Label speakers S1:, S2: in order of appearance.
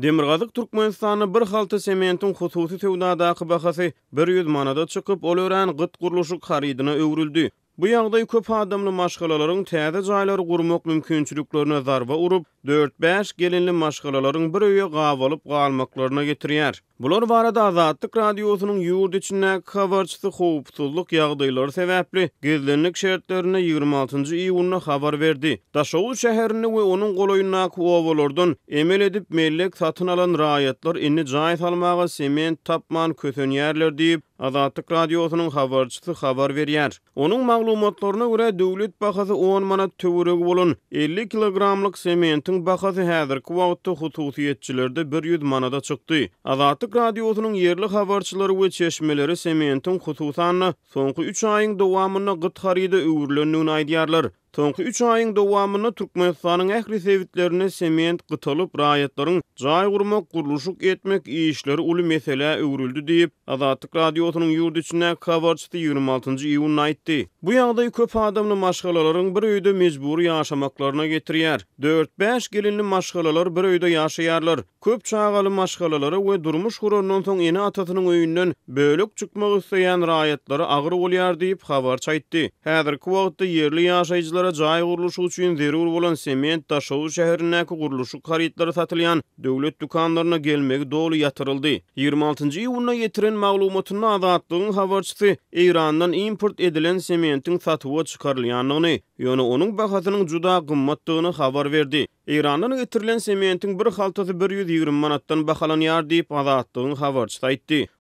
S1: Demirgazyk Türkmenistanyny bir halta sementin hususy sowdadaky bahasy 100 manada çykyp, ol ören gyt guruluşy haridyna öwrüldi. Bu ýagdaý köp adamly maşgalalaryň täze jaýlary gurmak mümkinçiliklerine zarba urup, 4-5 gelinli maşgalalaryň bir öýe gawalyp galmaklaryna getirýär. Bular barada Azatlyk radiosynyň ýurt içindäki habarçysy howpsuzlyk ýagdaýlary sebäpli gizlenlik şertlerine 26-njy iýulyna habar berdi. Daşow şäherini we onuň golaýyndaky owalardan emel edip mellek satyn alan raýatlar inni jaý salmaga sement tapman kösenýärler diýip Azatlyk radiosynyň habarçysy habar berýär. Onuň maglumatlaryna görä döwlet bahasy 10 manat töweregi bolan 50 kilogramlyk sementin bahasy häzirki wagtda hususiýetçilerde 100 manada çykdy. Azatlyk radiosynyň yerli habarçylary we çeşmeleri sementin hususanyny soňky 3 aýyň dowamyna gyt harida öwrülendigini aýdýarlar. Soňky 3 aýyň dowamyna Türkmenistanyň ähli sewitlerini sement gytalyp raýatlaryň jaý gurmak, guruluşyk etmek işleri uly mesele öwrüldi diýip Azatlyk radiosynyň ýurt içindäki habarçysy 26-njy iýulyna aýtdy. Bu ýagdaý köp adamly maşgalalaryň bir öýde mejburi ýaşamaklaryna getirýär. 4-5 gelinli maşgalalar bir öýde ýaşaýarlar. Köp çağaly maşgalalary we durmuş gurandan soň eni atasynyň öýünden bölük çykmak isleýän raýatlary agyr bolýar diýip habarçy aýtdy. Häzirki wagtda yerli ýaşaýjylara jaý guruluşy üçin zerur bolan sement Daşow şäherindäki guruluşyk haritlary satylýan döwlet dukanlaryna gelmegi doly ýatyryldy. 26-njy iýulyna getiren maglumatyny Azatlygyň habarçysy Irandan import edilen sementin satyba çykarylýanlygyny, ýöne onuň bahasynyň juda gymmatdygyny habar berdi. Irandan getirilen sementin bir haltasy 120 manatdan bahalanýar diýip Azatlygyň habarçysy aýtdy.